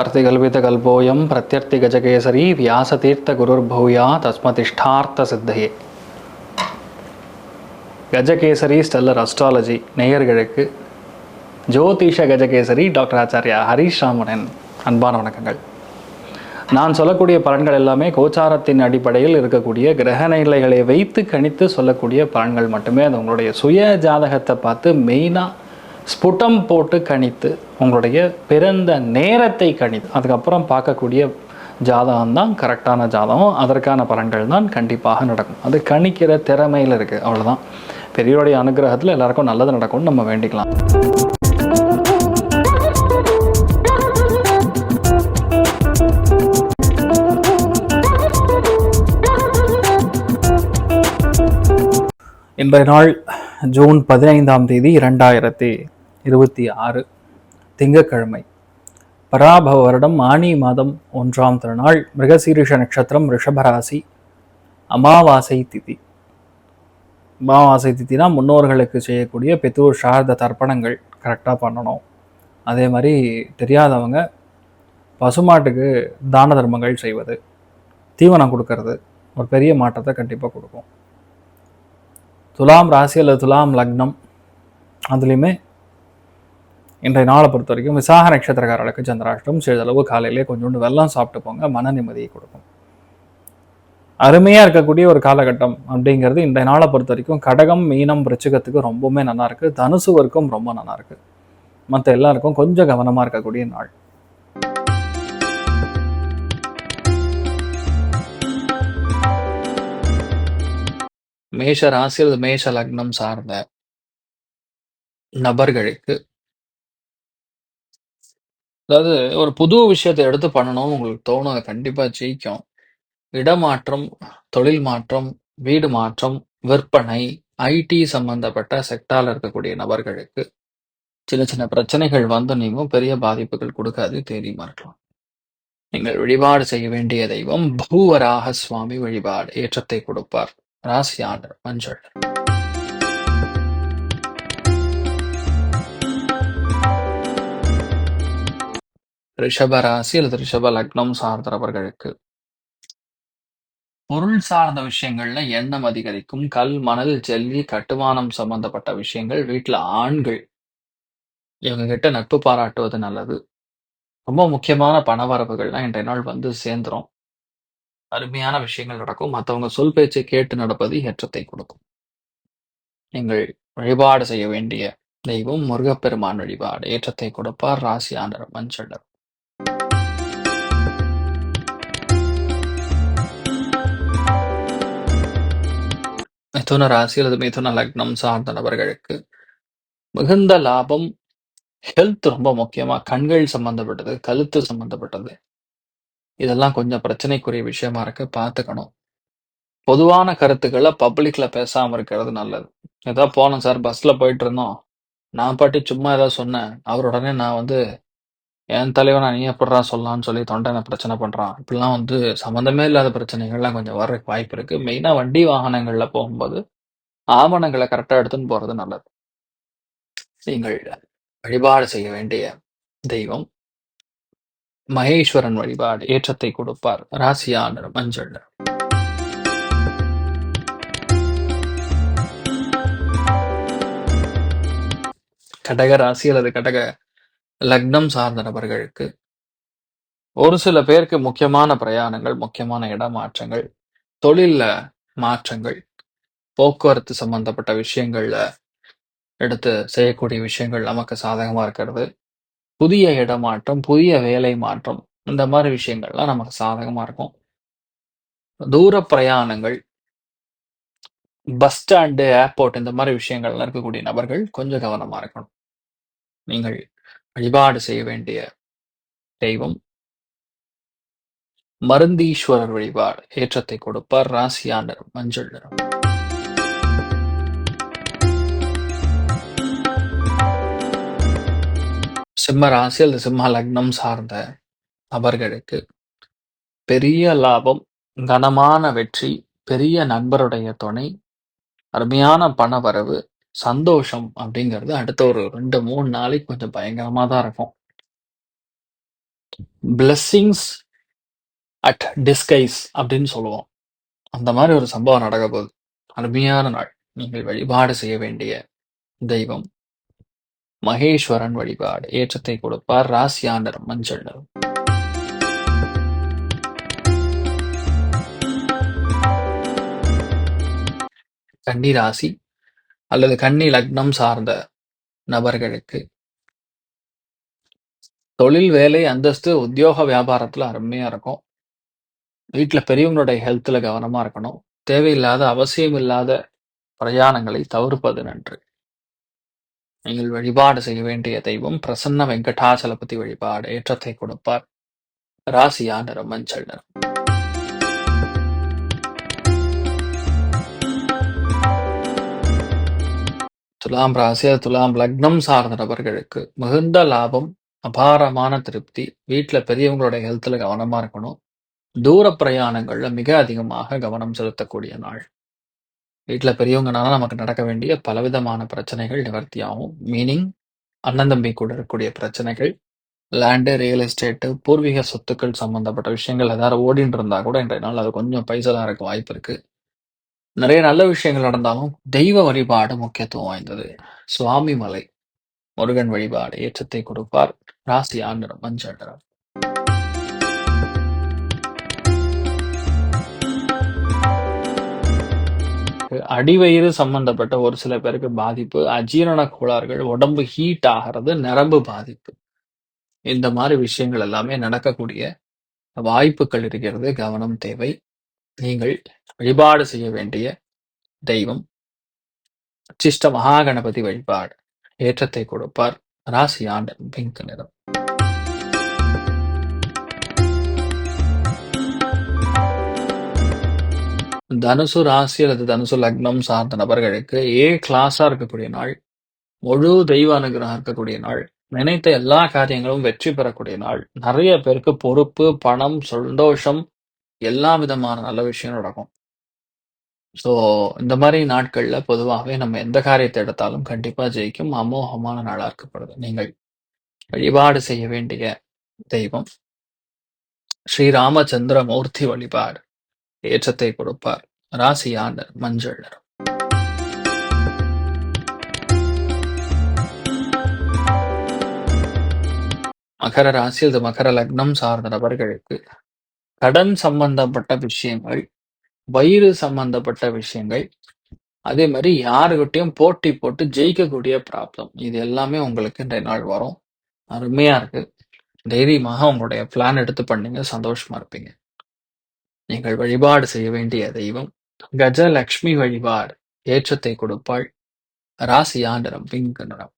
अर्तिकल्पितकल्पोऽयं प्रत्यर्थिगजकेसरी व्यासतीर्थगुरुर्भूया தஸ்மதிஷ்டார்த்த Gajakesari stellar astrology நேயர்களுக்கு ஜோதிஷ Gajakesari doctor Acharya Harish ராமனின் அன்பான வணக்கங்கள். நான் சொல்லக்கூடிய பலன்கள் எல்லாமே கோச்சாரத்தின் அடிப்படையில் இருக்கக்கூடிய கிரக நிலைகளை வைத்து கணித்து சொல்லக்கூடிய பலன்கள் மட்டுமே. அது உங்களுடைய சுய ஜாதகத்தை பார்த்து மெயினாக ஸ்புட்டம் போட்டு கணித்து உங்களுடைய பிறந்த நேரத்தை கணித்து அதுக்கப்புறம் பார்க்கக்கூடிய ஜாதகம் தான் கரெக்டான ஜாதகம். அதற்கான பலன்கள் தான் கண்டிப்பாக நடக்கும். அது கணிக்கிற திறமையில் இருக்குது, அவ்வளோதான். பெரியோருடைய அனுகிரகத்தில் எல்லாருக்கும் நல்லது நடக்கும்னு நம்ம வேண்டிக்கலாம். இன்றைய நாள் ஜூன் 15 2026 திங்கட்கிழமை, பராபவ வருடம் ஆனி மாதம் 1ஆம் திருநாள், மிருகசீரிஷ நட்சத்திரம், ரிஷபராசி, அமாவாசை திதி. அமாவாசை திதினா முன்னோர்களுக்கு செய்யக்கூடிய பித்ரு சார்த தர்ப்பணங்கள் கரெக்டாக பண்ணணும். அதே மாதிரி தெரியாதவங்க பசுமாட்டுக்கு தான தர்மங்கள் செய்வது, தீவனம் கொடுக்கறது ஒரு பெரிய மாற்றத்தை கண்டிப்பாக கொடுக்கும். துலாம் ராசி அல்லது துலாம் லக்னம், அதுலேயுமே இன்றைய நாளை பொறுத்த வரைக்கும் விசாக நட்சத்திரக்காரர்களுக்கு சந்திராஷ்டம். சிறிதளவு காலையிலே கொஞ்சோண்டு வெல்லம் சாப்பிட்டு போங்க, மன நிம்மதியை கொடுக்கும். அருமையாக இருக்கக்கூடிய ஒரு காலகட்டம் அப்படிங்கிறது இன்றைய நாளை பொறுத்த வரைக்கும் கடகம், மீனம், விருச்சிகத்துக்கு ரொம்பவுமே நல்லா இருக்குது. தனுசுவருக்கும் ரொம்ப நல்லா இருக்குது. மற்ற எல்லாருக்கும் கொஞ்சம் கவனமாக இருக்கக்கூடிய நாள். மேஷ ராசி அல்லது மேஷ லக்னம் சார்ந்த நபர்களுக்கு, அதாவது ஒரு புது விஷயத்தை எடுத்து பண்ணணும்னு உங்களுக்கு தோணும், அது கண்டிப்பாக ஜெயிக்கும். இடமாற்றம், தொழில் மாற்றம், வீடு மாற்றம், விற்பனை, ஐடி சம்பந்தப்பட்ட செக்டாரில் இருக்கக்கூடிய நபர்களுக்கு சின்ன சின்ன பிரச்சனைகள் வந்து நீங்கும். பெரிய பாதிப்புகள் கொடுக்காது, தைரியமா இருக்கலாம். நீங்கள் வழிபாடு செய்ய வேண்டிய தெய்வம் பூவராக சுவாமி வழிபாடு ஏற்றத்தை கொடுப்பார். ராசியாளர் மஞ்சள். ரிஷப ராசி அல்லது ரிஷப லக்னம் சார்ந்தவர்களுக்கு பொருள் சார்ந்த விஷயங்கள்ல எண்ணம் அதிகரிக்கும். கல், மணல், ஜல்லி, கட்டுமானம் சம்பந்தப்பட்ட விஷயங்கள், வீட்டுல ஆண்கள் இவங்க கிட்ட நட்பு பாராட்டுவது நல்லது. ரொம்ப முக்கியமான பணவரவுகள்லாம் இன்றைய நாள் வந்து சேர்ந்துரும். அருமையான விஷயங்கள் நடக்கும். மற்றவங்க சொல் பேச்சை கேட்டு நடப்பது ஏற்றத்தை கொடுக்கும். நீங்கள் வழிபாடு செய்ய வேண்டிய தெய்வம் முருகப்பெருமான் வழிபாடு ஏற்றத்தை கொடுப்பார். ராசியாளர் மஞ்சள். மிதுன ராசி அல்லது மிதுன லக்னம் சார்ந்த நபர்களுக்கு மிகுந்த லாபம். ஹெல்த் ரொம்ப முக்கியமா. கண்கள் சம்பந்தப்பட்டது, கழுத்து சம்பந்தப்பட்டது, இதெல்லாம் கொஞ்சம் பிரச்சனைக்குரிய விஷயமா இருக்கு, பார்த்துக்கணும். பொதுவான கருத்துக்களை பப்ளிக்ல பேசாம இருக்கிறது நல்லது. ஏதாவது போனோம் சார், பஸ்ல போயிட்டு இருந்தோம், நான் பாட்டி சும்மா ஏதாவது சொன்னேன், அவர் உடனே நான் வந்து என் தலைவனா நீ எப்படிறா சொல்லலாம்னு சொல்லி தொண்டனை பிரச்சனை பண்றான். இப்படிலாம் வந்து சம்மந்தமே இல்லாத பிரச்சனைகள்லாம் கொஞ்சம் வர்றதுக்கு வாய்ப்பு இருக்கு. மெயினா வண்டி வாகனங்கள்ல போகும்போது ஆவணங்களை கரெக்டா எடுத்துன்னு போறது நல்லது. நீங்கள் வழிபாடு செய்ய வேண்டிய தெய்வம் மகேஸ்வரன் வழிபாடு ஏற்றத்தை கொடுப்பார். ராசியாளர் மஞ்சள். கடக ராசி அல்லது கடக லக்னம் சார்ந்த நபர்களுக்கு ஒரு சில பேருக்கு முக்கியமான பிரயாணங்கள், முக்கியமான இடமாற்றங்கள், தொழில்ல மாற்றங்கள், போக்குவரத்து சம்பந்தப்பட்ட விஷயங்கள்ல எடுத்து செய்யக்கூடிய விஷயங்கள் நமக்கு சாதகமா இருக்கிறது. புதிய இடமாற்றம், புதிய வேலை மாற்றம், இந்த மாதிரி விஷயங்கள்லாம் நமக்கு சாதகமா இருக்கும். தூர பிரயாணங்கள், பஸ் ஸ்டாண்டு, ஏர்போர்ட், இந்த மாதிரி விஷயங்கள்லாம் இருக்கக்கூடிய நபர்கள் கொஞ்சம் கவனமா இருக்கணும். நீங்கள் வழிபாடு செய்ய வேண்டிய தெய்வம் மருந்தீஸ்வரர் வழிபாடு ஏற்றத்தை கொடுப்பார். ராசியாளர் மஞ்சள் நிறம். சிம்ம ராசி அல்லது சிம்ம லக்னம் சார்ந்த நபர்களுக்கு பெரிய லாபம், கனமான வெற்றி, பெரிய நண்பருடைய துணை, அருமையான பண வரவு, சந்தோஷம் அப்படிங்கிறது அடுத்த ஒரு 2-3 நாளைக்கு கொஞ்சம் பயங்கரமா தான் இருக்கும். பிளெஸ்ஸிங்ஸ் அட் டிஸ்கைஸ் அப்படின்னு சொல்லுவோம். அந்த மாதிரி ஒரு சம்பவம் நடக்க போகுது. அருமையான நாள். நீங்கள் வழிபாடு செய்ய வேண்டிய தெய்வம் மகேஸ்வரன் வழிபாடு. ஏற்றத்தை கொடுப்பார். ராசியான நிறம் மஞ்சள் நிறம். கன்னி ராசி அல்லது கன்னி லக்னம் சார்ந்த நபர்களுக்கு தொழில், வேலை, அந்தஸ்து, உத்தியோக, வியாபாரத்துல அருமையா இருக்கும். வீட்டுல பெரியவங்களுடைய ஹெல்த்ல கவனமா இருக்கணும். தேவையில்லாத அவசியம் இல்லாத பிரயாணங்களை தவிர்ப்பது நன்று. நீங்கள் வழிபாடு செய்ய வேண்டிய தெய்வம் பிரசன்ன வெங்கடாச்சலபதி வழிபாடு. ஏற்றத்தை கொடுப்பார். ராசியா நிறம் மஞ்சள் நிறம். துலாம் ராசி, துலாம் லக்னம் சார்ந்த நபர்களுக்கு மிகுந்த லாபம், அபாரமான திருப்தி. வீட்டுல பெரியவங்களுடைய ஹெல்த்ல கவனமா இருக்கணும். தூர பிரயாணங்கள்ல மிக அதிகமாக கவனம் செலுத்தக்கூடிய நாள். வீட்டுல பெரியவங்கனால நமக்கு நடக்க வேண்டிய பலவிதமான பிரச்சனைகள் நிவர்த்தி ஆகும். மீனிங் அண்ணன் தம்பி கூட இருக்கக்கூடிய பிரச்சனைகள், லேண்டு, ரியல் எஸ்டேட்டு, பூர்வீக சொத்துக்கள் சம்பந்தப்பட்ட விஷயங்கள் ஏதாவது ஓடிட்டு இருந்தா கூட இன்றைய நாள் அது கொஞ்சம் பைசலா இருக்க வாய்ப்பு இருக்கு. நிறைய நல்ல விஷயங்கள் நடந்தாலும் தெய்வ வழிபாடு முக்கியத்துவம் வாய்ந்தது. சுவாமி மலை முருகன் வழிபாடு. ஏற்றத்தை கொடுப்பார். ராசியா நிறம் மஞ்சள் நிறம். அடிவயிறு சம்பந்தப்பட்ட ஒரு சில பேருக்கு பாதிப்பு, அஜீரண கோளாறுகள், உடம்பு ஹீட் ஆகிறது, நரம்பு பாதிப்பு, இந்த மாதிரி விஷயங்கள் எல்லாமே நடக்கக்கூடிய வாய்ப்புகள் இருக்கிறது. கவனம் தேவை. நீங்கள் வழிபாடு செய்ய வேண்டிய தெய்வம் சிஷ்ட மகாகணபதி வழிபாடு. ஏற்றத்தை கொடுப்பார். ராசி ஆண்டு பிங்க் நிறம். தனுசு ராசி அல்லது தனுசு லக்னம் சார்ந்த நபர்களுக்கு கிளாஸா இருக்கக்கூடிய நாள். முழு தெய்வ அனுகிரகம் இருக்கக்கூடிய நாள். நினைத்த எல்லா காரியங்களும் வெற்றி பெறக்கூடிய நாள். நிறைய பேருக்கு பொறுப்பு, பணம், சந்தோஷம், எல்லா விதமான நல்ல விஷயம் நடக்கும். ஸோ இந்த மாதிரி நாட்கள்ல பொதுவாகவே நம்ம எந்த காரியத்தை எடுத்தாலும் கண்டிப்பா ஜெயிக்கும். அமோகமான நாளா இருக்கப்படுது. நீங்கள் வழிபாடு செய்ய வேண்டிய தெய்வம் ஸ்ரீராமச்சந்திர மூர்த்தி வழிபாடு. ஏற்றத்தை கொடுப்பார். ராசி ஆண்டு மஞ்சள் நிறம். மகர ராசி அல்லது மகர லக்னம் சார்ந்த நபர்களுக்கு கடன் சம்பந்தப்பட்ட விஷயங்கள், வயிறு சம்பந்தப்பட்ட விஷயங்கள், அதே மாதிரி யாருக்கிட்டையும் போட்டி போட்டு ஜெயிக்கக்கூடிய பிராப்தம், இது எல்லாமே உங்களுக்கு இன்றைய நாள் வரும். அருமையா இருக்கு. தைரியமாக உங்களுடைய பிளான் எடுத்து பண்ணீங்க, சந்தோஷமா இருப்பீங்க. நீங்கள் வழிபாடு செய்ய வேண்டிய தெய்வம் கஜலட்சுமி வழிபாடு. ஏற்றத்தை கொடுப்பாள். ராசியா நிறம் பிங்க் நிறம்.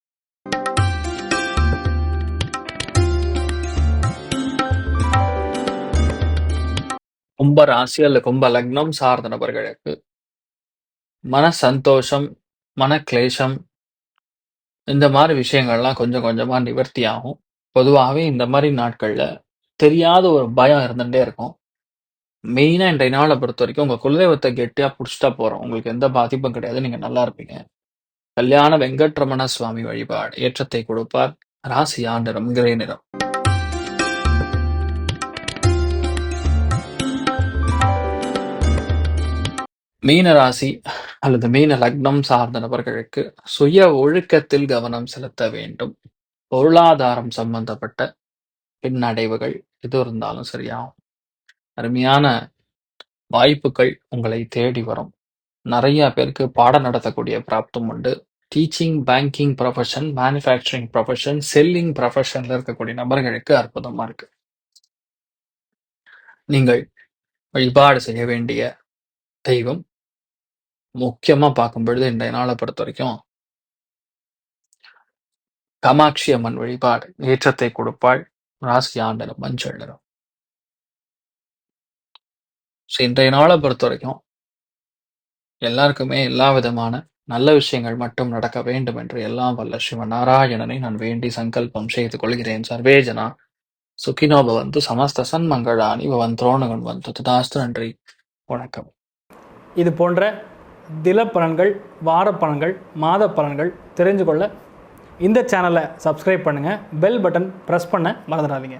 கும்ப ராசி அல்ல கும்ப லக்னம் சார்ந்த நபர்களுக்கு மன சந்தோஷம், மன கிளேசம், இந்த மாதிரி விஷயங்கள்லாம் கொஞ்சம் கொஞ்சமா நிவர்த்தி ஆகும். பொதுவாகவே இந்த மாதிரி நாட்கள்ல தெரியாத ஒரு பயம் இருந்துட்டே இருக்கும். மெயினா இன்றைய நாளை பொறுத்த வரைக்கும் உங்க குலதெய்வத்தை கெட்டியா புடிச்சிட்டா போறோம். உங்களுக்கு எந்த பாதிப்பும் கிடையாது. நீங்க நல்லா இருப்பீங்க. கல்யாண வெங்கட்ரமண சுவாமி வழிபாடு. ஏற்றத்தை கொடுப்பார். ராசியா நிறம் கிரே நிறம். மீன ராசி அல்லது மீன லக்னம் சார்ந்த நபர்களுக்கு சுய ஒழுக்கத்தில் கவனம் செலுத்த வேண்டும். பொருளாதாரம் சம்பந்தப்பட்ட பின்னடைவுகள் எது இருந்தாலும் சரியாகும். அருமையான வாய்ப்புகள் உங்களை தேடி வரும். நிறைய பேருக்கு பாடம் நடத்தக்கூடிய பிராப்தம் உண்டு. Teaching, banking profession, manufacturing profession, selling ப்ரொஃபஷன்ல இருக்கக்கூடிய நபர்களுக்கு அற்புதமா இருக்கு. நீங்கள் வழிபாடு செய்ய வேண்டிய தெய்வம் முக்கியமா பார்க்கும் பொழுது இன்றைய நாளை பொறுத்த வரைக்கும் காமாட்சி அம்மன் வழிபாடு. ஏற்றத்தை கொடுப்பாள். ராசி ஆண்டு மஞ்சள் நிறம். இன்றைய நாளை பொறுத்த வரைக்கும் எல்லாருக்குமே எல்லா விதமான நல்ல விஷயங்கள் மட்டும் நடக்க வேண்டும் என்று எல்லாம் வல்ல சிவன் நாராயணனை நான் வேண்டி சங்கல்பம் செய்து கொள்கிறேன். சர்வேஜனா சுகினோ பவந்து, சமஸ்த சன்மங்களானி பவந்தோணுகன் வந்து ததாஸ்து. நன்றி, வணக்கம். இது போன்ற தில பலன்கள், வார பலன்கள், மாத பலன்கள் தெரிஞ்சு கொள்ள இந்த சேனலை சப்ஸ்கிரைப் பண்ணுங்கள். பெல் பட்டன் ப்ரெஸ் பண்ண மறந்துடாதீங்க.